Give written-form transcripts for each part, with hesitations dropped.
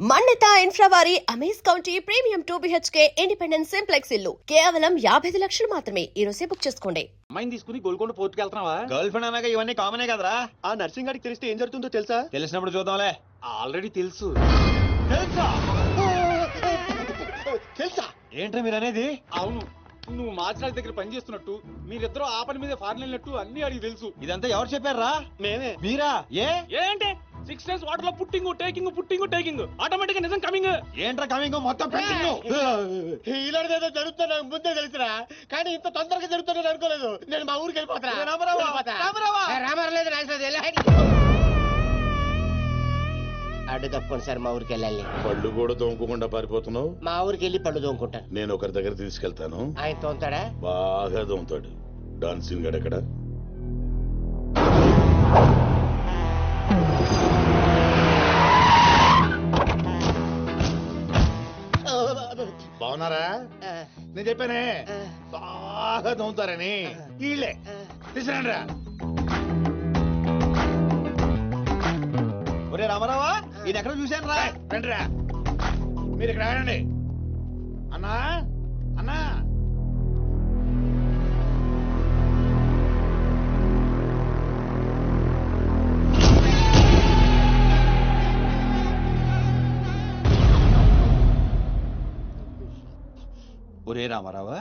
మన్నిత infra వారి amaze county premium 2 BHK independent simplex ఇల్లు కేవలం 55 లక్షలు మాత్రమే. ఈ రోజే బుక్ చేసుకోండి. అమ్మాయిని తీసుకుని గోల్కొండ పోర్టుకి వెళ్తున్నావా? గర్ల్ ఫ్రెండ్ అనగా ఇవన్నీ కామనే కదరా. ఆ నర్సింగ్ గారికి తెలిస్తే ఏం జరుగుతుందో తెలుసా? తెలిసినప్పుడు చూద్దాంలే. ఆల్రెడీ తెలుసు. తెలుసా ఏంట్రా మీరు అనేది? అవును, నువ్వు మాచిరాజ్ దగ్గర పని చేస్తున్నట్టు, మీరిద్దరూ ఆ పని మీద ఫారెన్ వెళ్ళినట్టు అన్ని అడిగి తెలుసు. ఇదంతా ఎవరు చెప్పారా? మేమే. మీరా? ఏంటి 6 days వాటర్ లో పుట్టింగ్ ఆటోమేటిక్ గా నిజం కమింగ్. ఏంట్రా కమింగ్ మొత్తం ఇలాంటిదేదో జరుగుతున్నా నాకు ముందే తెలుసురా, కానీ ఇంత తొందరగా జరుగుతుందని అనుకోలేదు. నేను మా ఊరికి వెళ్ళిపోతా. అడ్డు తప్పకుండా సార్ మా ఊరికి వెళ్ళాలి. పళ్ళు కూడా తోముకోకుండా పారిపోతున్నావు. మా ఊరికి వెళ్ళి పళ్ళు తోముకుంటాను. నేను ఒకరి దగ్గర తీసుకెళ్తాను. ఆయన తోముతాడా? బాగా తోముతాడు. డాన్సింగ్ గడెక్కడ? బాగున్నారా? నేను చెప్పానే బాగా తోముతారని. వీళ్ళే తీసుకురండిరా. ఒరే రామారావా, ఇది ఎక్కడ చూశాను రా. రండిరా, మీరు ఇక్కడ ఆగండి. అన్నా అన్నా, ఒరే రామారావా,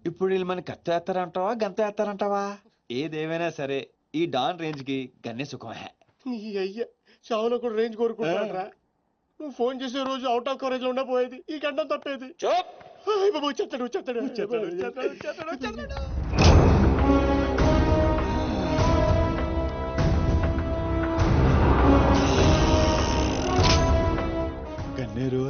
ఇప్పుడు వీళ్ళు మన కత్తి వేస్తారంటావా గంత వేస్తారంటావా? ఏదేమైనా సరే ఈ డాన్ రేంజ్ కి గన్నే సుఖమే. నీ అయ్యా చావులో కూడా రేంజ్ కోరుకుంటారా? నువ్వు ఫోన్ చేసే రోజు అవుట్ ఆఫ్ కవరేజ్ లో ఉండపోయేది, ఈ గంటం తప్పేది. చెప్తాడు. గన్నేరు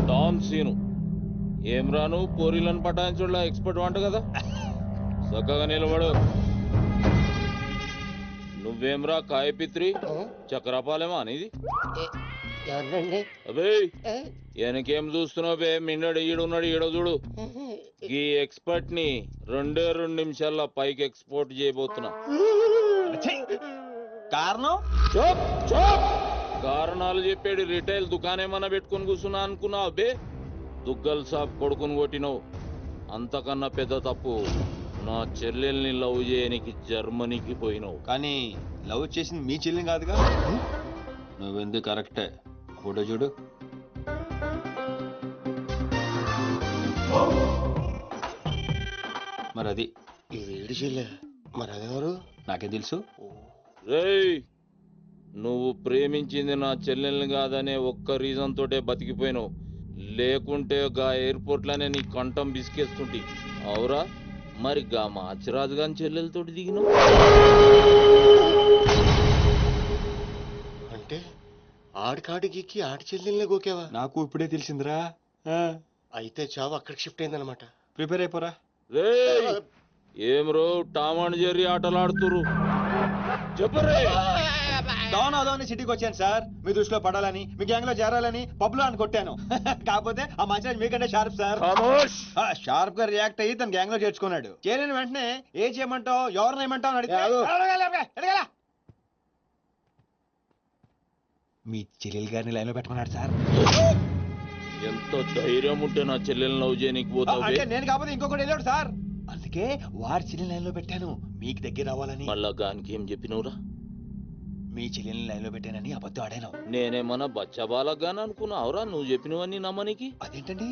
డాన్ సీను ఏం రాను పోరీలను పటాయించుడులా ఎక్స్పర్ట్ వంట కదా. చక్కగా నిలబడు. నువ్వేమ్రా కాయపిత్రి చక్రపాలేమా అనేది? అబే వెనకేం చూస్తున్నావు బే? మిన్నడు ఈడున్నాడు, ఈడ చూడు. ఈ ఎక్స్పర్ట్ ని 2 నిమిషాల్లో పైకి ఎక్స్పోర్ట్ చేయబోతున్నా. కారణం కారణాలు చెప్పాడు. రిటైల్ దుకాణేమన్నా పెట్టుకుని కూర్చున్నా అనుకున్నావు బే? దుగ్గల్ సాబ్ కొడుకుని కొట్టినవు. అంతకన్నా పెద్ద తప్పు నా చెల్లెల్ని లవ్ చేయనికి జర్మనీకి పోయినావు. కానీ లవ్ చేసింది మీ చెల్లి కాదుగా. నువ్వెందుకు కరెక్టే. ఫోటో చూడు. మరి అది ఈ వేడి చెల్లె మరి అదెవరు? నాకే తెలుసు. రేయ్, నువ్వు ప్రేమించింది నా చెల్లెల్ని కాదనే ఒక్క రీజన్ తోటే బతికిపోయినావు. లేకుంటే గా ఎయిర్పోర్ట్ లోనే నీ కంఠం బిసికేస్తుంటి. అవురా? మరి గా మాచిరాజు గాని చెల్లెలతోటి దిగినావు. అంటే ఆడికాడికి ఆడి చెల్లెల్ని గోకేవా? నాకు ఇప్పుడే తెలిసిందిరా. అయితే చావు అక్కడికి షిఫ్ట్ అయిందనమాట. ప్రిపేర్ అయిపోరా. రేయ్, ఏం రో టామ్ అండ్ జెర్రీ ఆటలాడుతురు? చెప్పరే. డౌన్ అవుదామని సిటీకి వచ్చాను సార్, మీ దృష్టిలో పడాలని, మీ గ్యాంగ్ లో చేరాలని పబ్ లో అని కొట్టాను. కాకపోతే ఆ మధ్య మీకంటే షార్ప్ సార్. షార్ప్ గా రియాక్ట్ అయ్యి తన గ్యాంగ్ లో చేర్చుకున్నాడు. చేరిన వెంటనే ఏం చేయమంటావు, ఎవరిని ఏమంటావు అని అడిగితే మీ చెల్లెలు గారిని లైన్ లో పెట్టుకున్నాడు సార్. ఎంత ధైర్యం ఉంటే నా చెల్లెల్ని లవ్ చేయనికి పోతావు? అంటే నేను కాకపోతే ఇంకొకటి వెళ్ళాడు సార్, అందుకే వారి చెల్లెలు లైన్ లో పెట్టాను మీకు దగ్గర రావాలని. మళ్ళా గానికి ఏం చెప్పినవురా? మీ చెల్లెల్ని లైన్ లో పెట్టానని అబద్ధం ఆడాను. నేనేమన్నా బచ్చబాలగాని అనుకున్నావురా నువ్వు చెప్పినవన్నీ నమ్మనికి? అదేంటండి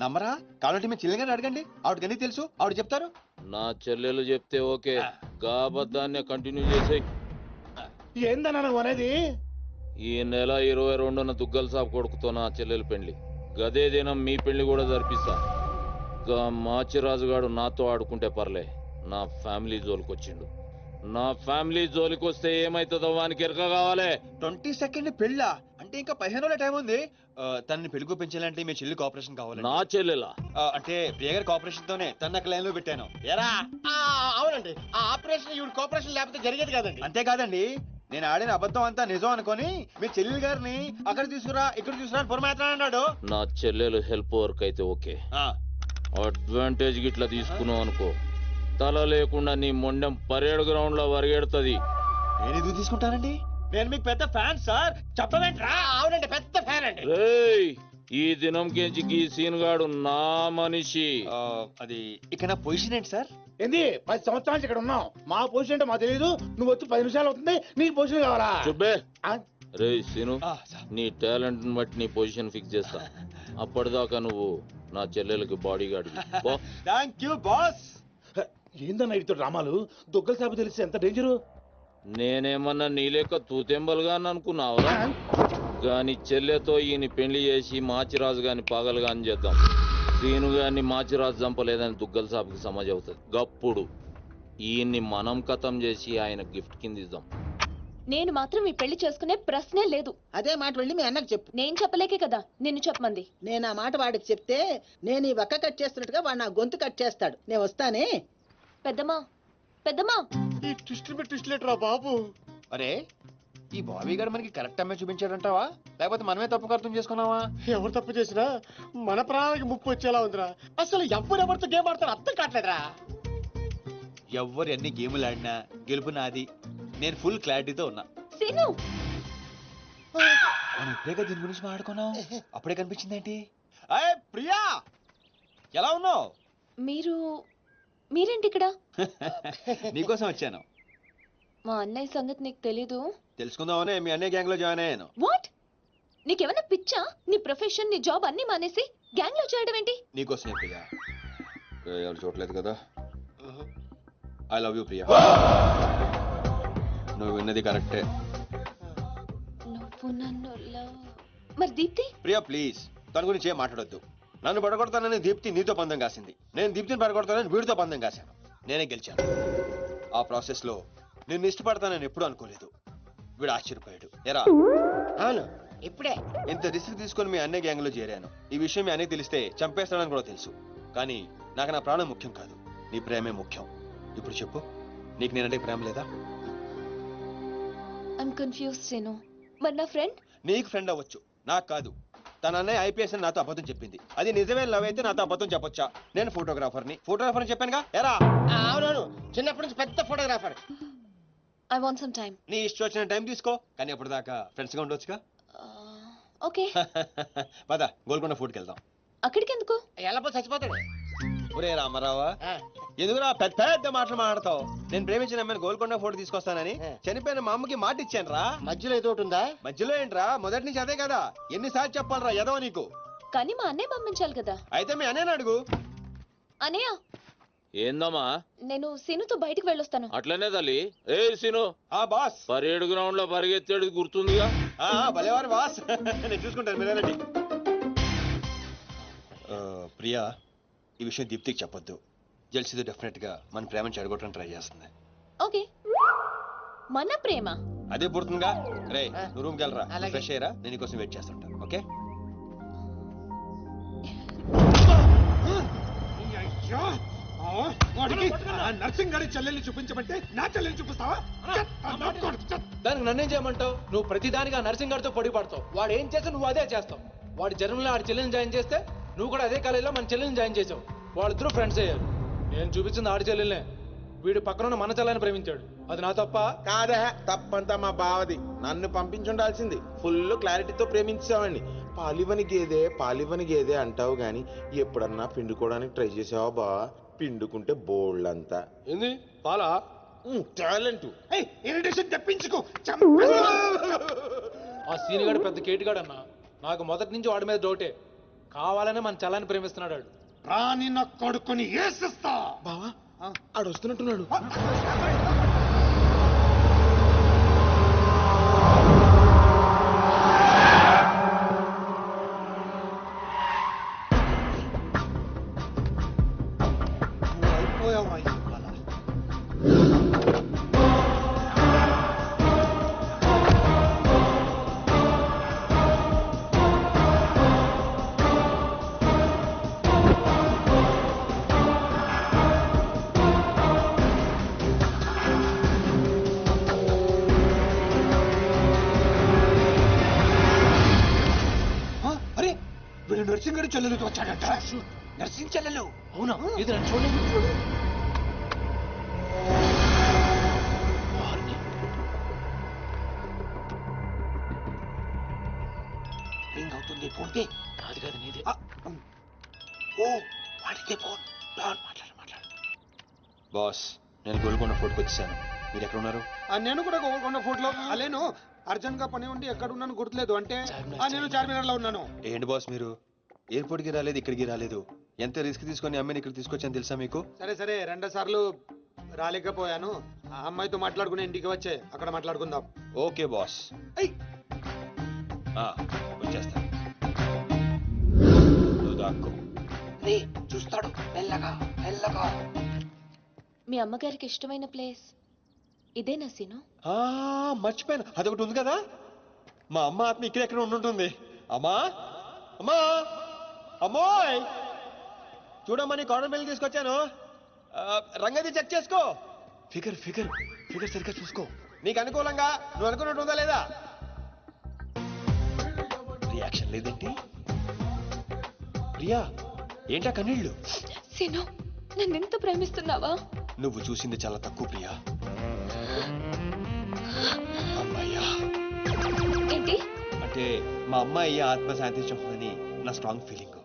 నమ్మరా? కాబట్టి మీ చెల్లెలు గారిని అడగండి, ఆవిడ గని తెలుసు, ఆవిడ చెప్తారు. నా చెల్లెలు చెప్తే ఓకే, గా అబద్ధాన్ని కంటిన్యూ చేసేయి. ఏందన్నా నువ్వు అనేది? ఈ నెల 22న దుగ్గల్ సాబ్ కొడుకుతో నా చెల్లెలు పెళ్లి. గదే దినం మీ పెళ్లి కూడా జరిపిస్తా. గా మాచిరాజుగాడు నాతో ఆడుకుంటే పర్లే, నా ఫ్యామిలీ జోలికొచ్చిండు. నా ఫ్యామిలీ జోలికొస్తే ఏమైతుందో వానికి ఎరక కావాలి. 22nd పెళ్ళా? అంటే ఇంకా 15 రోజుల టైం ఉంది. తనని పెళ్లి పెంచాలంటే మీ చెల్లి కోఆపరేషన్ కావాలి. నా చెల్లెలా? అంటే ప్రియ గారి కోఆపరేషన్ తోనే తన లైన్ లో పెట్టాను. ఎరా? అవునండి, ఆ ఆపరేషన్ ఈవిడ కోఆపరేషన్ లేకపోతే జరిగేది కాదండి. అంతేకాదండి, నేను ఆడిన అబద్ధం అంతా నిజం అనుకొని మీ చెల్లెలు గారిని అక్కడ తీసుకురా ఇక్కడ తీసుకురా అని పొరమాత్రం అన్నాడు. నా చెల్లెలు హెల్ప్ వర్క్ అయితే ఓకే, అడ్వాంటేజ్ గిట్లా తీసుకున్నావు అనుకో తల లేకుండా నీ మొండెం పరేడ్ గ్రౌండ్ లో పరిగెడుతుంది. నేను ఎందుకు తీసుకుంటానండి? నేను మీకు పెద్ద ఫ్యాన్ సార్. చెప్పవేంట్రా? అవునండి, పెద్ద ఫ్యాన్ అండి. రేయ్, ఈ దినం కెంచి గీ సీన్ గాడు నా మనిషి. అది ఇక నా పొజిషన్ ఏంటి సార్? ఏంది 10 సంవత్సరాల నుంచి ఇక్కడ ఉన్నావు. మా పొజిషన్ అంటే మాకు తెలియదు. నువ్వు వచ్చి 10 నిమిషాలు అవుతుంది, నీకు పొజిషన్ కావాలా? చుబ్బే. ఆ, రేయ్ సీను, సార్. నీ టాలెంట్ బట్టి నీ పొజిషన్ ఫిక్స్ చేస్తా. అప్పటిదాకా నువ్వు నా చెల్లెలకి body guard. Thank you boss. ఏందన్నా ఇటు రామాలు? దొగ్గల సాబు తెలిసి ఎంత డేంజరు. నేనేమన్నా నీ లెక్క తూతెంబలుగా అనుకున్నావురా? గాని చెల్లెతో ఈయన పెళ్లి చేసి మాచిరాజు గాని పాగలు గాని చేద్దాం. సీను గాని మాచిరాజు చంపలేదని దుగ్గల సాబుకి సమాజ్ అవుతుంది. గప్పుడు ఈయన్ని మనం కథం చేసి ఆయన గిఫ్ట్ కింద ఇద్దాం. నేను మాత్రం ఈ పెళ్లి చేసుకునే ప్రశ్నే లేదు. అదే మాట వెళ్ళి మీ అన్నకు చెప్పు. నేను చెప్పలేకే కదా నిన్ను చెప్పమంది. నేను ఆ మాట వాడికి చెప్తే నేను ఈ వక్క కట్ చేస్తున్నట్టుగా వాడు నా గొంతు కట్ చేస్తాడు. నేను వస్తానే. పెద్దమ్మా, పెద్దమ్మా, ఈ ట్విస్ట్ మీద ట్విస్ట్ లేటరా బాబు. అరే, ఈ బాబీ గారు మనకి కరెక్ట్ అమ్మాయి చూపించాడంటావా, లేకపోతే మనమే తప్పుగా అర్థం చేసుకున్నావా? ఎవరు తప్పు చేసినా మన ప్రాణానికి ముప్పు వచ్చేలా ఉందిరా. అసలు ఎవరెవరితో గేమ్ ఆడతారో అర్థం కావట్లేదురా. ఎవ్వరు ఎన్ని గేములు ఆడినా గెలుపు నాది. నేను ఫుల్ క్లారిటీతో ఉన్నా. సీను, మనం ఇప్పుడే దీని గురించి మాట్లాడుకున్నాం, అప్పుడే కనిపించింది ఏంటి? అయ్యే ప్రియా, ఎలా ఉన్నావు? మీరేంటి ఇక్కడ? నీకోసం వచ్చాను. మా అన్నయ్య సంగతి నీకు తెలీదు. తెలుసుకుందామనే మీ అన్నయ్య గ్యాంగ్ లో జాయిన్ అయ్యాను. వాట్? నీకేమైనా పిచ్చా? నీ ప్రొఫెషన్, నీ జాబ్ అన్ని మానేసి గ్యాంగ్ లో చేయడం ఏంటి? నీకోసమే ప్రియా. ఎవరు చూడలేదు కదా. I love you Priya. నువ్వు విన్నది కరెక్టే. నువ్వు నన్ను మరి దీప్తి? ప్రియా ప్లీజ్, తన గురించి ఏం మాట్లాడొద్దు. నన్ను పడగొడతానని దీప్తి నీతో పందెం కాసింది. నేను దీప్తిని పడగొడతానని వీడితో పందెం కాశాను. నేనే గెలిచాను. ఆ ప్రాసెస్ లో నిన్ను ఇష్టపడతానని ఎప్పుడు అనుకోలేదు. వీడు ఆశ్చర్యపోయాడు. ఎరా? అవును, ఇప్పుడే. ఇంత రిస్క్ తీసుకొని మీ అన్నయ్య గ్యాంగ్ లో చేరాను. ఈ విషయం మీ అన్నయ్య తెలిస్తే చంపేస్తాడని కూడా తెలుసు. కానీ నాకు నా ప్రాణం ముఖ్యం కాదు, నీ ప్రేమే ముఖ్యం. ఇప్పుడు చెప్పు, నీకు నేనంటే ప్రేమ లేదా? I'm confuse Seenu. మరి నా ఫ్రెండ్? నీకు ఫ్రెండ్ అవ్వచ్చు, నాకు కాదు. తన అన్నయ్య ఐపీఎస్ అని నాతో అబద్ధం చెప్పింది. అది నిజమే లవ్ అయితే నాతో అబద్ధం చెప్పొచ్చా? నేను ఫోటోగ్రాఫర్ చెప్పానుగా. ఎరా? అవునవును, చిన్నప్పటి నుంచి పెద్ద photographer. I want some time. నీ ఇష్టం వచ్చిన టైం తీసుకో, కానీ అప్పుడు దాకా ఫ్రెండ్స్ గా ఉండొచ్చుగా. ఓకే. పద గోల్కొండ ఫుడ్కి వెళ్దాం. అక్కడికి ఎందుకు? ఎలా చచ్చిపోతాడు. ఒరే రామారావా, ఎందుకురా పెద్ద పెద్ద మాటలు మాట్లాడతావు? నేను ప్రేమించిన అమ్మాయిని గోల్కొండ ఫోటో తీసుకొస్తానని చనిపోయిన మా అమ్మకి మాట ఇచ్చాను రా. మధ్యలో ఏదో ఒకటి ఉందా? మధ్యలో ఏంట్రా, మొదటి నుంచి అదే కదా. ఎన్నిసార్లు చెప్పాలరా ఎదవ నీకు? కానీ మా అన్నయ్య పంపించాలి కదా. అయితే మీ అన్నయ్యని అడుగు. అన్నయ్య, ఏందమ్మా? నేను సీనుతో బయటికి వెళ్ళొస్తాను. అట్లనే తల్లి. ఏ సీను, ఆ బాస్. పరేడ్ గ్రౌండ్ లో పరిగెత్తేది గుర్తుందిగా? భలేవారు బాస్. నేను చూసుకుంటాను, మీరేనండి. ప్రియా, ఈ విషయం దీప్తికి చెప్పొద్దు. జెల్సీతో డెఫినెట్ గా మన ప్రేమను చెడగొట్టడం ట్రై చేస్తుంది. ఓకే. మన ప్రేమ అదే పుడుతుందిగా. రే, నువ్వు రూమ్కి వెళ్ళరా, అలాగే. ఫ్రెష్ అయ్యరా, నేను నీకోసం వెయిట్ చేస్తుంటా. ఓకే? నర్సింగ్ గారి చెల్లెల్ని చూపించమంటే నా చెల్లెల్ని చూపిస్తావా? దానికి నన్నేం చేయమంటావు? నువ్వు ప్రతిదానికి ఆ నర్సింగ్ గారితో పొడి పడతావు. వాడు ఏం చేస్తే నువ్వు అదే చేస్తావు. వాడి జన్మలో ఆడి చెల్లెని జాయిన్ చేస్తే నువ్వు కూడా అదే కాలేజీలో మన చెల్లెని జాయిన్ చేసావు. వాళ్ళిద్దరూ ఫ్రెండ్స్ అయ్యారు. నేను చూపించింది ఆడి చెల్లెలనే. వీడు పక్కన మన చెల్లని ప్రేమించాడు. అది నా తప్ప కాదా? తప్పంతా మా బావది. నన్ను పంపించుండాల్సింది. ఫుల్ క్లారిటీతో ప్రేమించావండి. పాలివని గేదే అంటావు గాని ఎప్పుడన్నా పిండుకోవడానికి ట్రై చేసావా బా? పిండుకుంటే బోల్డ్ ఏంది పాలా? టాలెంట్. ఇరిటేషన్ తెప్పించుకో. ఆ సీనిగాడు పెద్ద కేటుగాడు అన్న. నాకు మొదటి నుంచి వాడి మీద డౌటే. కావాలనే మన చల్లని ప్రేమిస్తున్నాడు వాడు. రాని నా కొడుకుని ఏసిస్తా. బావా ఆడు వస్తున్నట్టున్నాడు. అరే, వీడు నర్సింగ్ గారి చెల్లెలతో వచ్చాడట. నర్సింగ్ చెల్లెలు? అవునా? ఇది నన్ను చూడలేదు. ఎవరిది? కాదు కాదు నీదే. ఓ వాడితే ఫోన్. మాట్లాడు మాట్లాడు. బాస్, నేను గోల్కొండ ఫోర్ట్కి వచ్చేసాను. మీరు ఎక్కడ ఉన్నారు? నేను కూడా గోల్కొండ ఫోర్ట్లో అలేను. అర్జెంట్ గా పని ఉండి ఎక్కడ ఉన్నాను గుర్తులేదు. అంటే నేను చార్మినార్ లో ఉన్నాను. ఏంటి బాస్ మీరు ఎయిర్పోర్ట్ కి రాలేదు, ఇక్కడికి రాలేదు. ఎంత రిస్క్ తీసుకొని అమ్మాయిని ఇక్కడ తీసుకొచ్చాను తెలుసా మీకు? సరే సరే 2 సార్లు రాలేకపోయాను. ఆ అమ్మాయితో మాట్లాడుకుని ఇంటికి వచ్చే అక్కడ మాట్లాడుకుందాం. Okay boss. వచ్చేస్తా. నువ్వు దాక్కో. చూస్తాడు మెల్లగా మెల్లగా. మీ అమ్మగారికి ఇష్టమైన ప్లేస్ ఇదేనా సీను? మర్చిపోయాను, అదొకటి ఉంది కదా. మా అమ్మ ఆత్మ ఇక్కడ ఎక్కడ ఉండుంటుంది. అమ్మా అమ్మా అమ్మోయ్, చూడమ్మా నీ కాటన్ బిల్ తీసుకొచ్చాను. రంగది చెక్ చేసుకో. ఫిగర్ ఫిగర్ ఫిగర్ సరిగ్గా చూసుకో. నీకు అనుకూలంగా నువ్వు అనుకున్నట్టు ఉందా లేదా? రియాక్షన్ లేదేంటి? ప్రియా, ఏంటా కన్నీళ్ళు? సీను, నన్నెంత ప్రేమిస్తున్నావా? నువ్వు చూసింది చాలా తక్కువ ప్రియా. అమ్మయ్యా. ఏంటి? అంటే మా అమ్మాయి ఆత్మ శాంతించని నా స్ట్రాంగ్ ఫీలింగ్.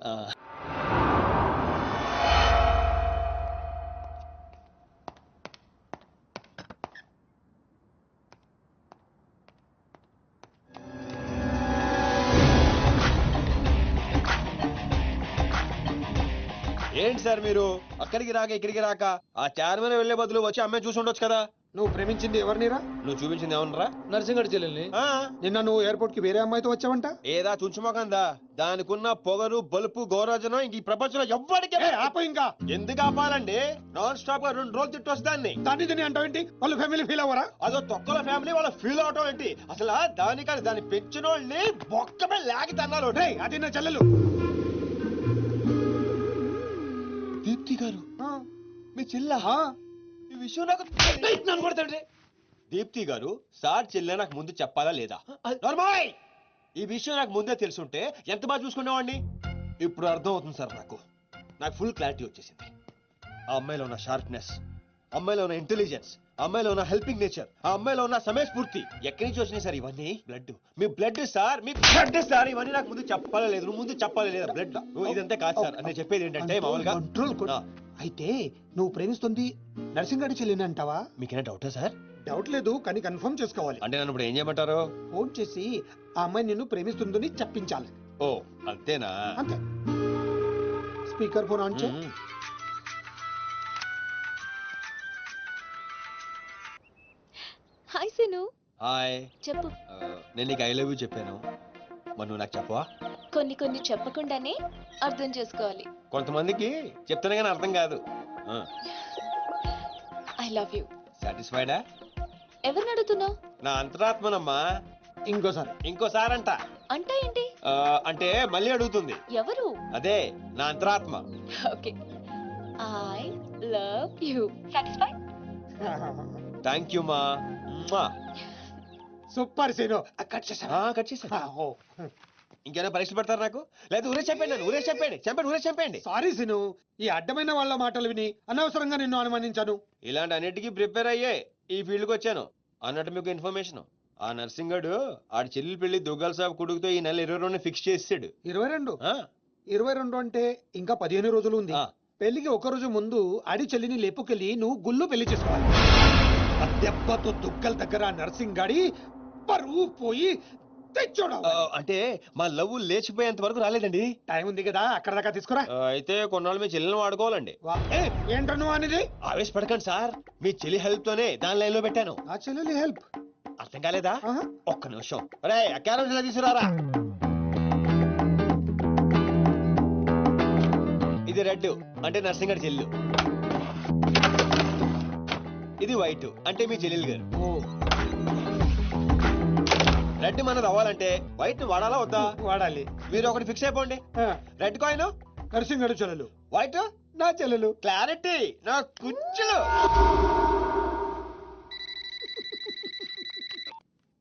ఏంటి సార్ మీరు అక్కడికి రాక ఇక్కడికి రాక ఆ చార్మినార్ వెళ్లే బదులు వచ్చి అమ్మాయి చూసి ఉండొచ్చు కదా. నువ్వు ప్రేమించింది ఎవరినిరా? నువ్వు చూపించింది ఏమన్నారా? నర్సింగడి చెల్లెల్ని. నిన్న నువ్వు ఎయిర్పోర్ట్ కి వేరే అమ్మాయితో వచ్చావంట. ఏదా చుంచుమోకందా? దానికున్న పొగరు బలుపు గోరాజనం ఇంక ఈ ప్రపంచంలో ఎవ్వడికి ఆప ఇంకా ఎందుకు ఆపాలండి? నాన్ స్టాప్ గా 2 రోజులు తిట్టొచ్చు దాన్ని. దాన్ని తిని అంటావేంటి? వాళ్ళు ఫ్యామిలీ ఫీల్ అవ్వరా? అదో తొక్కల ఫ్యామిలీ వాళ్ళ ఫీల్ అవటం ఏంటి? అసలు దానికని దాన్ని పెంచిన వాళ్ళని బొక్కమే లాగి తన్నారు. అది నా చెల్లెలు. దీప్తి గారు మీ చెల్ల ఈ విషయం నాకు నన్ను కొడతాడు. దీప్తి గారు సార్ చెల్లె నాకు ముందు చెప్పాలా లేదా? నార్మల్ ఈ విషయం నాకు ముందే తెలుసుంటే ఎంత బాగా చూసుకునేవాడిని. ఇప్పుడు అర్థం అవుతుంది సార్. నాకు ఫుల్ క్లారిటీ వచ్చేసింది. ఆ అమ్మాయిలో ఉన్న షార్ప్నెస్, అమ్మాయిలో ఉన్న ఇంటెలిజెన్స్, అమ్మాయిలో ఉన్న హెల్పింగ్ నేచర్, ఆ అమ్మాయిలో ఉన్న సమయస్ఫూర్తి ఎక్కడి నుంచి వచ్చినాయి సార్ ఇవన్నీ? బ్లడ్, మీ బ్లడ్ సార్, మీ బ్లడ్ సార్. ఇవన్నీ నాకు ముందు చెప్పాలా లేదు? నువ్వు ముందు చెప్పాలా లేదా? బ్లడ్ ఇదంతా కాదు సార్. నేను చెప్పేది ఏంటంటే మామూలుగా అయితే నువ్వు ప్రేమిస్తుంది నర్సింగడి చెల్లిని అంటావా? మీకేనా డౌటా సార్? డౌట్ లేదు, కానీ కన్ఫర్మ్ చేసుకోవాలి. అంటే నన్ను ఇప్పుడు ఏం చేయమంటారు? ఫోన్ చేసి ఆ అమ్మాయి నిన్ను ప్రేమిస్తుందని చెప్పించాలి. ఓ అంతేనా? అంతే. స్పీకర్ ఫోన్ ఆన్ చేయి. హాయ్ సీను. హాయ్. చెప్పు. నేను నీకు ఐ లవ్ యూ చెప్పాను, మరి నువ్వు నాకు చెప్పవా? కొన్ని చెప్పకుండానే అర్థం చేసుకోవాలి. కొంతమందికి చెప్తానే కానీ అర్థం కాదు. I love you. సాటిస్ఫైడా? ఎవరిని అడుగుతున్నావు? నా అంతరాత్మనమ్మా. ఇంకోసారి అంట. అంటే ఏంటి? అంటే మళ్ళీ అడుగుతుంది. ఎవరు? అదే నా అంతరాత్మ. Okay. I love you. Satisfy? Thank you మా. Super scene. కట్ చేసా. ఇంకేమైనా పరీక్షలు పెడతారు నాకు? లేదా ఊరే చెప్పండి. ఊరే చెప్పండి. సారీ సీను, ఈ అడ్డమైన వాళ్ళ మాటలు విని అనవసరంగా నిన్ను అనుమానించాను. ఇలాంటి అన్నిటికీ ప్రిపేర్ అయ్యే ఈ ఫీల్డ్కి వచ్చాను. అన్నట్టు మీకు ఇన్ఫర్మేషన్, ఆ నర్సింగడు ఆడి చెల్లెలు పెళ్లి దుగ్గాల సాబ్ కొడుకుతో ఈ నెల 22 ఫిక్స్ చేసాడు. 22 అంటే ఇంకా 15 రోజులు ఉంది. పెళ్లికి ఒక రోజు ముందు ఆడి చెల్లిని లేపుకెళ్ళి నువ్వు గుళ్ళు పెళ్లి చేసుకోవాలి. ఆ దెబ్బతో దుగ్గల దగ్గర నర్సింగ్ గాడి పరువు పోయి తెచ్చోడు. అంటే మా లవ్ లేచిపోయేంత వరకు రాలేదండి. టైం ఉంది కదా, అక్కడ దాకా తీసుకురా. అయితే కొన్నాళ్ళు మీ చెల్లెలను వాడుకోవాలండి. ఏంటను అనేది? ఆవేశపడకండి సార్, మీ చెల్లి హెల్ప్ తోనే దాని లైన్ లో పెట్టాను. ఆ చెల్లెలి హెల్ప్ అర్థం కాలేదా? ఒక్క నిమిషం. రే క్యారెట్ తీసుకురారా. ఇది రెడ్ అంటే నర్సింగడి చెల్లు, ఇది వైట్ అంటే మీ చెల్లెలు గారు. రెడ్ మనది అవ్వాలంటే వైట్ వాడాలా వద్దా? వాడాలి. మీరు ఒకటి ఫిక్స్ అయిపోండి. రెడ్ కాయిన్ నర్సింగడి చెల్లెలు, వైట్ నా చెల్లెలు. క్లారిటీ నా కుచ్చులు.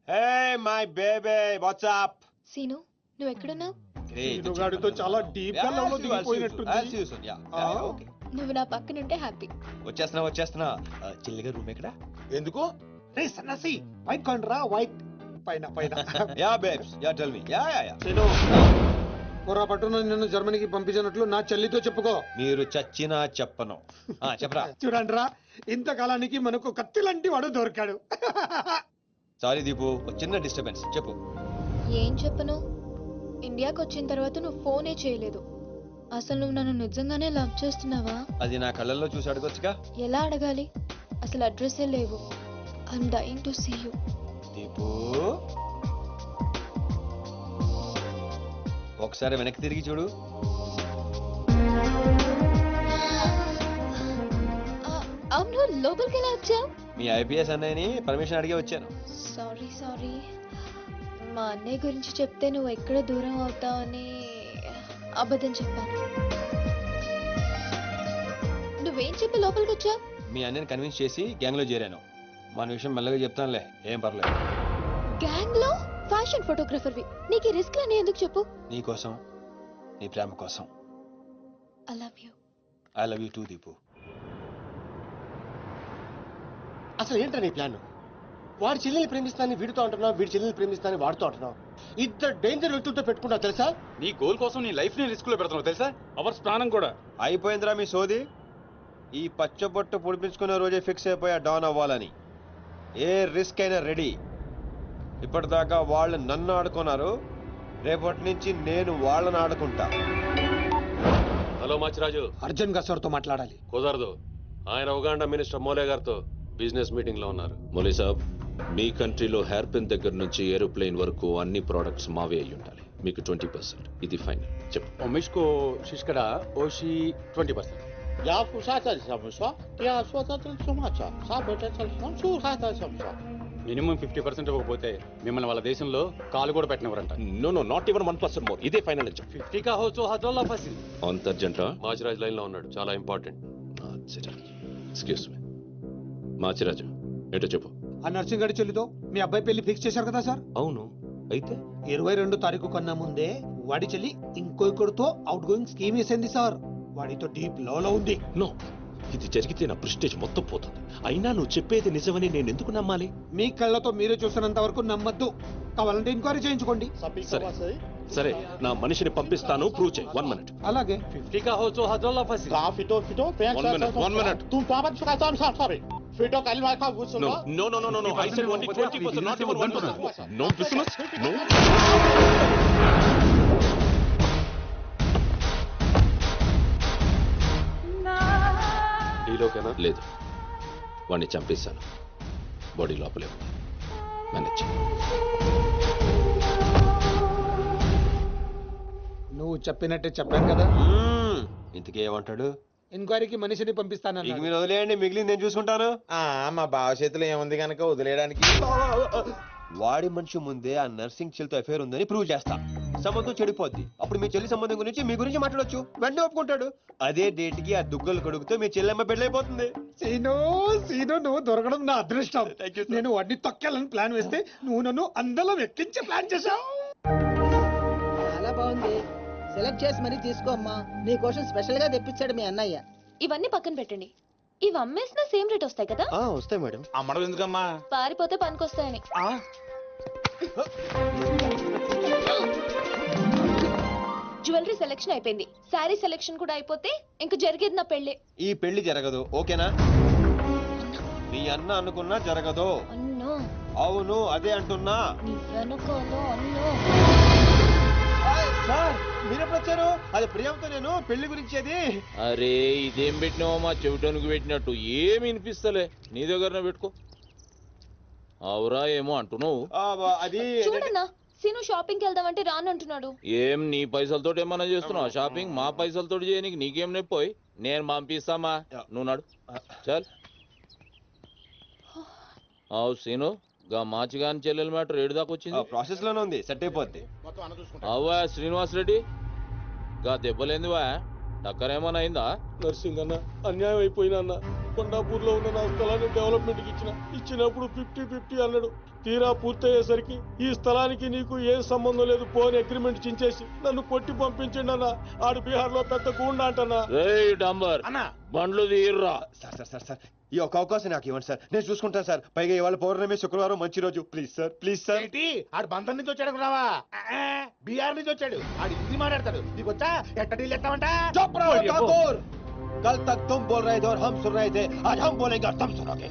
Hey my baby, what's up? Seenu, నువ్వు ఎక్కడున్నావు? గాడితో చాలా డీప్ గా లవ్ లో దిగిపోయినట్టుంది. నువ్వు నా పక్కనుంటే హ్యాపీ. వచ్చేస్తున్నా. చెల్లిగా రూమ్ ఎక్కడ? ఎందుకు? రే సన్నసి, వైట్ కాయిన్ రా. వైట్ పైన. Yeah babes, yeah tell me. Yeah. పొరపాటు నిన్ను జర్మనీకి పంపించినట్లు నా చెల్లితో చెప్పుకో. మీరు చచ్చినా చెప్పను. చెప్పరా. చూడండిరా, ఇంతకాలానికి మనకు కత్తి లాంటి వాడు దొరికాడు. సారీ దీపు, ఒక చిన్న డిస్టర్బెన్స్. చెప్పు. ఏం చెప్పను? ఇండియాకి వచ్చిన తర్వాత నువ్వు ఫోనే చేయలేదు. అసలు నువ్వు నన్ను నిజంగానే లవ్ చేస్తున్నావా? అది నా కళ్ళల్లో చూసి అడగొచ్చుగా. ఎలా అడగాలి? అసలు అడ్రస్సే లేవు. I'm dying to see you. Deepu, ఒకసారి వెనక్కి తిరిగి చూడు. అవును, లోపలికి ఎలా వచ్చావు? మీ ఐపీఎస్ అన్నయ్యని పర్మిషన్ అడిగే వచ్చాను. సారీ. మా అన్నయ్య గురించి చెప్తే నువ్వు ఎక్కడ దూరం అవుతావని అబద్ధం చెప్పాను. నువ్వేం చెప్పి లోపలికి వచ్చావు? మీ అన్నయ్యని కన్విన్స్ చేసి గ్యాంగ్ లో చేరాను. మన విషయం మెల్లగా చెప్తానులే, ఏం పర్లేదు. గ్యాంగ్ లో ఫ్యాషన్ ఫోటోగ్రఫర్వి, నీకు ఈ రిస్క్ అని ఎందుకు చెప్పు? నీ కోసం, నీ ప్రేమ కోసం. I love you. I love you two Deepu. అసలు ఏంటో నీ ప్లాన్? వాడి చెల్లెల్ని ప్రేమిస్తానని వీడితో అంటున్నావు, వీడి చెల్లెల్ని ప్రేమిస్తానని వాడితో అంటున్నావు. ఇద్దరు డేంజర్ వ్యక్తులతో పెట్టుకున్నావు తెలుసా? నీ గోల్ కోసం నీ లైఫ్ ని రిస్క్ లో పెడుతున్నావు తెలుసా? అవర్స్ ప్రాణం కూడా. అయిపోయిందిరా మీ సోది. ఈ పచ్చబొట్టు పొడిపించుకునే రోజే ఫిక్స్ అయిపోయా డాన్ అవ్వాలని. ఏ రిస్క్ అయినా రెడీ. ఇప్పటిదాకా వాళ్ళు నన్ను ఆడుకున్నారు, రేపటి నుంచి నేను వాళ్ళని ఆడుకుంటా. హలో మాచిరాజు, అర్జున్ గా సార్తో మాట్లాడాలి. కుదరదు. ఆయన ఉగాండా మినిస్టర్ మోలే గారితో బిజినెస్ మీటింగ్ లో ఉన్నారు. మోలీ సాబ్, మీ కంట్రీలో హెయిర్ పిన్ దగ్గర నుంచి ఏరోప్లేన్ వరకు అన్ని ప్రోడక్ట్స్ మావే అయి ఉండాలి. మీకు 20%. ఇది ఫైనల్. చెప్పు. ఒమిష్కో శిష్కడ ఓషి 20%. మినిమం 50% ఇవ్వకపోతే మిమ్మల్ని వాళ్ళ దేశంలో కాలు కూడా పెట్టినవరంట. No not even 1% more. ఇదే ఫైనల్ అని చెప్పు. 50 का हो तो हजोला फसी. అంత అర్జెంట్? మాచిరాజ్ లైన్ లో ఉన్నాడు, చాలా ఇంపార్టెంట్. Excuse me. మాచిరాజు, ఏంటో చెప్పు. ఆ నర్సింగ్ గడి చెల్లితో మీ అబ్బాయి పెళ్లి ఫిక్స్ చేశారు కదా సార్? అవును, అయితే 22 తారీఖు కన్నా ముందే వాడి చెల్లి ఇంకొకరితో అవుట్ గోయింగ్ స్కీమ్ వేసింది సార్. వాడితో డీప్ లో ఉంది. నో, ఇది జరిగితే నా ప్రెస్టేజ్ మొత్తం పోతుంది. అయినా నువ్వు చెప్పేది నిజమని నేను ఎందుకు నమ్మాలి? మీ కళ్ళతో మీరే చూసినంత వరకు నమ్మద్దు. కావాలంటే ఎంక్వైరీ చేయించుకోండి. సరే, నా మనిషిని పంపిస్తాను, ప్రూవ్ చేయి. 1 minute. అలాగే. 50 का हो तो हजोला फसी. 1 minute. No. I said only 20%, not even 1%. No business. No. డీలోకేనా? లేదు, వాడిని చంపేశాను. బాడీ లోపలే ఉంది. మేనేజ్ చేయి. నువ్వు చెప్పినట్టే చెప్పాను కదా. ఇంతకీ ఏమంటాడు? ఎంక్వైరీకి మనిషిని పంపిస్తాను. ఇక మీరు వదిలేయండి, మిగిలింది నేను చూసుకుంటాను. మా బావ చేతిలో ఏముంది కనుక వదిలేయడానికి. వాడి మనిషి ముందే ఆ నర్సింగ్ చెల్లితో అఫేర్ ఉందని ప్రూవ్ చేస్తా. సంబంధం చెడిపోద్ది. అప్పుడు మీ చెల్లి సంబంధం గురించి మీ గురించి మాట్లాడొచ్చు. వెంటనే ఒప్పుకుంటాడు. అదే డేట్ కి ఆ దుగ్గలు కొడుకుతో మీ చెల్లెమ్మ పెళ్ళైపోతుంది. సీను నువ్వు దొరకడం నా అదృష్టం. నేను వాడిని తొక్కాలని ప్లాన్ వేస్తే నువ్వు నన్ను అందలం ఎక్కించే ప్లాన్ చేశావు. చాలా బాగుంది. సెలెక్ట్ చేసి మరీ తీసుకో అమ్మా. నీ కోసం స్పెషల్ గా తెప్పించాడు మీ అన్నయ్య. ఇవన్నీ పక్కన పెట్టండి. ఇవి అమ్మేసిన సేమ్ రేట్ వస్తాయి కదా? వస్తాయి మేడం. అమ్మడం ఎందుకమ్మా? పారిపోతే పనికొస్తాయని. జ్యువెలరీ సెలెక్షన్ అయిపోయింది. శారీ సెలెక్షన్ కూడా అయిపోతే ఇంక జరిగేది నా పెళ్లి. ఈ పెళ్లి జరగదు, ఓకేనా? మీ అన్న అనుకున్నా జరగదు. అన్నో. అవును, అదే అంటున్నా. నీ వెనకాల అన్నో. సార్, మీరెప్పుడు వచ్చారు? అది ప్రియాంతో నేను పెళ్లి గురించి. అది అరే, ఇదేం పెట్టినావో మా చెవిటానికి పెట్టినట్టు ఏమి వినిపిస్తలే. నీ దగ్గరనే పెట్టుకో. అవురా ఏమో అంటున్నావు. అది చూడన్నా, సీను షాపింగ్కి వెళ్దామంటే రానంటున్నాడు. ఏం నీ పైసలతో ఏమన్నా చేస్తున్నావు షాపింగ్? మా పైసలతో చేయనికి నీకేం నొప్పోయి? నేను పంపిస్తామా, నువ్వు నాడు. చల్. అవు సీను, గా మాచిగాని చెల్లెల మ్యాటర్ ఏడు దాకా వచ్చింది. ప్రాసెస్ లోనే ఉంది, సెట్ అయిపోద్ది. అవ్వా శ్రీనివాస్ రెడ్డి, గా దెబ్బలేందివా? టక్కరేమన్నా అయిందా? నర్సింగ్ అన్న, అన్యాయం అయిపోయినా అన్న. కొండాపూర్ లో ఉన్న నా స్థలాన్ని డెవలప్మెంట్ కి ఇచ్చినప్పుడు 50-50 అన్నాడు. తీరా పూర్తయ్యేసరికి ఈ స్థలానికి నీకు ఏ సంబంధం లేదు పోని అగ్రిమెంట్ చించేసి నన్ను కొట్టి పంపించండి అన్న. ఆడు బీహార్ లో పెద్ద గూండా అంటన్నా. రేయ్ డాంబర్, బండ్లు తీర్రా. సార్ ఈ ఒక్క అవకాశం నాకు ఇవ్వండి సార్, నేను చూసుకుంటాను సార్. పైగా ఇవాళ పౌర్ణమి, శుక్రవారం మంచి రోజు. Please sir, please sir. ఏంటి ఆడు బంధం నుంచి వచ్చాడు రావా? బీహార్ నుంచి వచ్చాడు. ఆడు హిందీ మాట్లాడతాడు. నీకు వచ్చా? ఎట్ట డీల్ ఎత్తామంట? चुप रहो ठाकुर, कल तक तुम बोल रहे थे और हम सुन रहे थे, आज हम बोलेंगे और तुम सुनोगे.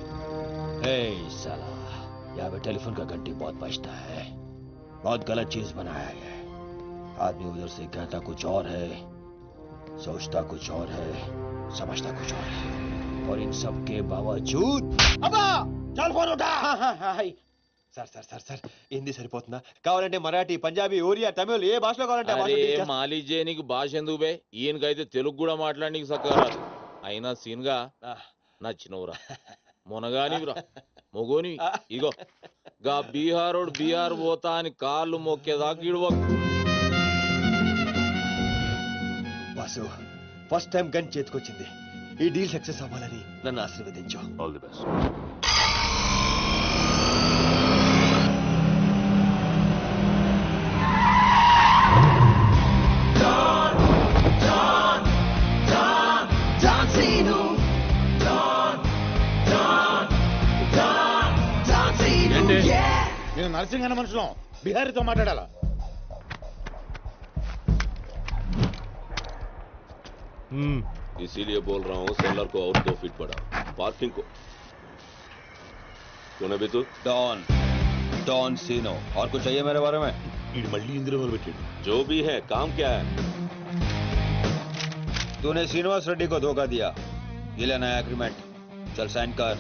साला, यहाँ पे टेलीफोन का घंटी बहुत बजता है, बहुत गलत चीज बनाया है. आदमी उधर से कहता कुछ और है, सोचता कुछ और है, समझता कुछ और है, और इन सब के बावजूद अबा चल फोन उठा. Sir sir sir sir Hindi సరిపోతుందా? కావాలంటే మరాఠీ, పంజాబీ, ఒరియా, తమిళ్ ఏ భాషలో కావాలంటే ఆ భాషలో అరే డీల్ చేస్తా. మాలిజే నీకు భాష ఎందుకు బే? ఈయనకైతే తెలుగు కూడా మాట్లాడనీకి సక్కరా. అయినా సీన్గా నచ్చినవురా, మొనగానివిరా, మొగోని. ఇగో గా బీహారోడు బీహార్ పోతా అని కాళ్ళు మొక్కేదాకా ఇడవకు. వాసు, ఫస్ట్ టైం గన్ చేతికొచ్చింది. ఈ డీల్ సక్సెస్ అవ్వాలని నన్ను ఆశీర్వదించు. All the best. నేను నర్సింగ్ అన్న మనుషులం, బిహారీతో మాట్లాడాలా? इसीलिए बोल रहा हूँ सेलर को और 2 फीट बढ़ाओ, पार्किंग को. कौन है बे तू? डॉन, डॉन सीनो. और कुछ चाहिए मेरे बारे में? मल्ली इंद्र में बैठे. जो भी है, काम क्या है? तूने श्रीनिवास रेड्डी को धोखा दिया, ये लेना है एग्रीमेंट. चल साइन कर.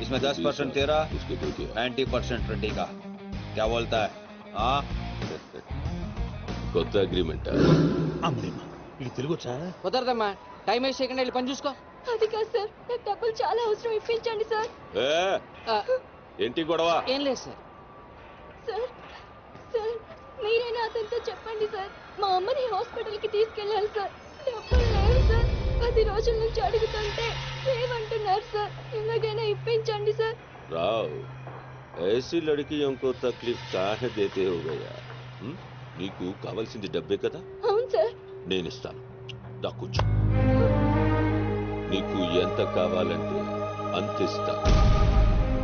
इसमें 10% तेरा, उसके दो दिया. 90% रेड्डी का. क्या बोलता है? हाँ కొత్త అగ్రిమెంట్. అమ్మేమా ఇది తెలుగు వచ్చా? కుదరదమ్మా, టైం వేస్ట్ చేయకుండా వెళ్ళి పని చూసుకో. అది కాదు సార్, నాకు డబ్బులు చాలా అవసరం, ఇప్పించండి సార్. ఏంటి గొడవ? ఏం లేదు సార్. సార్ సార్ మీరైనా అతనితో చెప్పండి సార్, మా అమ్మని హాస్పిటల్కి తీసుకెళ్ళాలి సార్. డబ్బులు లేవు సార్, 10 రోజుల నుంచి అడుగుతుంటే లేవంటున్నారు సార్. ఎలాగైనా ఇప్పించండి సార్. राव, ऐसी लड़कियों को तकलीफ काहे देते हो गया? నీకు కావాల్సింది డబ్బే కదా? అవును సార్. నేను ఇస్తాను, దా కూర్చో. నీకు ఎంత కావాలంటే అంత ఇస్తా.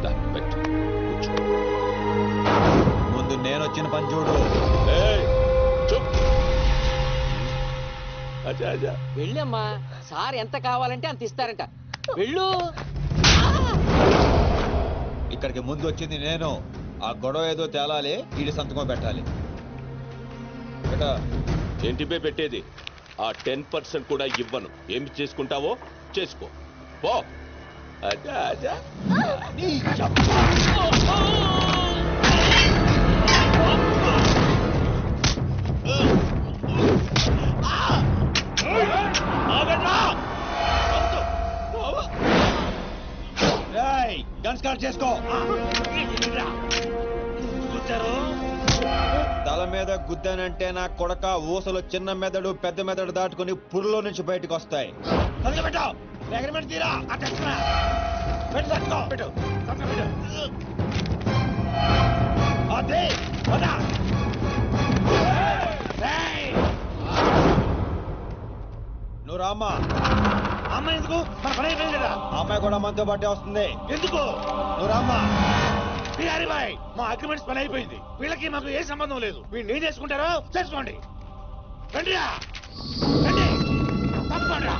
దా పెట్టు, కూర్చో. ముందు నేను వచ్చిన పని చూడు. ఏయ్, చుప్. అచ్చా అచ్చా. వెళ్ళమ్మా, సార్ ఎంత కావాలంటే అంత ఇస్తారంట. వెళ్ళు. ఇక్కడికి ముందు వచ్చింది నేను. ఆ గొడవ ఏదో తేలాలి, ఈడి సంతకం పెట్టాలి. ఏంటి బే పెట్టేది? ఆ 10% కూడా ఇవ్వను. ఏమి చేసుకుంటావో చేసుకో, పో. అచ్చా అచ్చా. గన్ స్టార్ట్ చేసుకో. తల మీద గుద్దానంటే నా కొడక ఊసలు చిన్న మెదడు పెద్ద మెదడు దాటుకుని పురులో నుంచి బయటకు వస్తాయి. నువ్వు రామ్మా. అమ్మాయి ఎందుకు? మన పని అయిపోయింది కదా. అమ్మాయి కూడా మనతో పాటే వస్తుంది. ఎందుకు? నువ్వు రామ్మా. బిహారీ బాయ్, మా అగ్రిమెంట్స్ పని అయిపోయింది. వీళ్ళకి మాకు ఏ సంబంధం లేదు. వీళ్ళు ఏం చేసుకుంటారో చేసుకోండి. రండిరా, రండి, తప్పకుండా.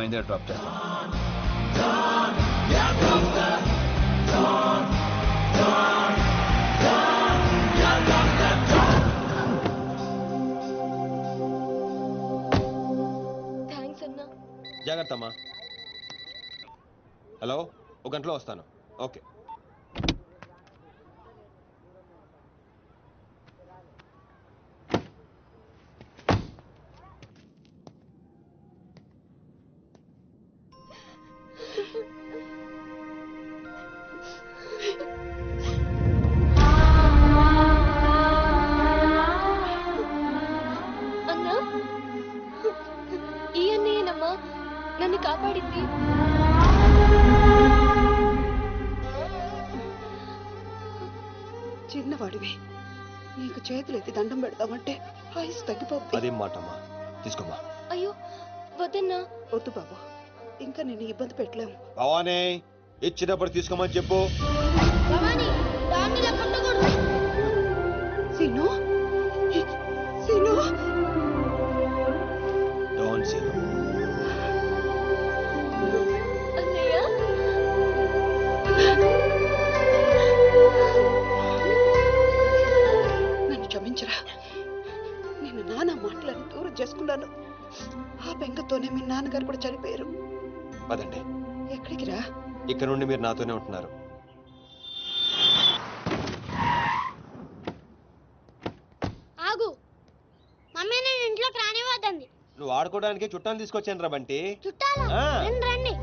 మా ఇంటి డ్రాప్ చేస్తాను. థ్యాంక్స్ అన్నా. జాగ్రత్త అమ్మా. హలో, ఒక గంటలో వస్తాను. ఓకే. అన్నా, ఈ అన్నయ్యనమ్మా నన్ను కాపాడింది. చిన్నవాడివి, నీకు చేతులు ఎత్తి దండం పెడతామంటే ఆయుస్ తగ్గిపోద్ది. అదేం మాట అమ్మా, తీసుకోమ్మా. అయ్యో వద్దన్నా. వద్దు బాబు, ఇంకా నిన్ను ఇబ్బంది పెట్టలేము. భవానీ, ఇచ్చినప్పుడు తీసుకోమని చెప్పు. Seenu, Seenu, don't see. అన్నయ్య, నన్ను క్షమించరా. నేను నాన్న మాటలని దూరం చేసుకున్నాను. ఆ బెంగతోనే మీ నాన్నగారు కూడా చనిపోయారు. పదండి, ఎక్కడికి రా? ఇక్కడ నుండి మీరు నాతోనే ఉంటున్నారు. ఆగు. మమ్మీ నేను ఇంట్లోకి రానివ్వద్దండి. నువ్వు ఆడుకోవడానికి చుట్టాలు తీసుకొచ్చాను రా బంటి. చుట్టాలా? ఆ. రండి రండి.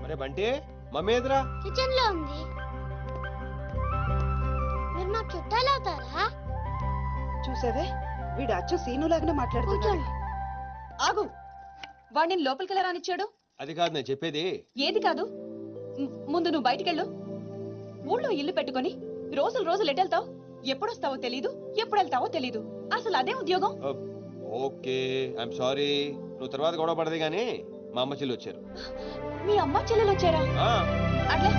మరే బంటి, మమ్మీ ఎదురా? కిచెన్ లో ఉంది. మీరు మా చుట్టాలు అవుతారా? చూసావే, వీడు అచ్చ సీనులాగానే మాట్లాడుతున్నాడు. ఆగు, వాడిని లోపలికి రానిచ్చాడు. అది కాదు నేను చెప్పేది. ఏది కాదు? ముందు నువ్వు బయటికెళ్ళు. ఊళ్ళో ఇల్లు పెట్టుకొని రోజులు రోజులు ఎటెళ్తావు? ఎప్పుడొస్తావో తెలీదు, ఎప్పుడు వెళ్తావో తెలీదు. అసలు అదే ఉద్యోగం. Okay, I'm sorry. నువ్వు తర్వాత గొడవ పడదు కానీ మా అమ్మ చెల్లి వచ్చారు. మీ అమ్మ చెల్లెలు వచ్చారా? ఆ, అట్లా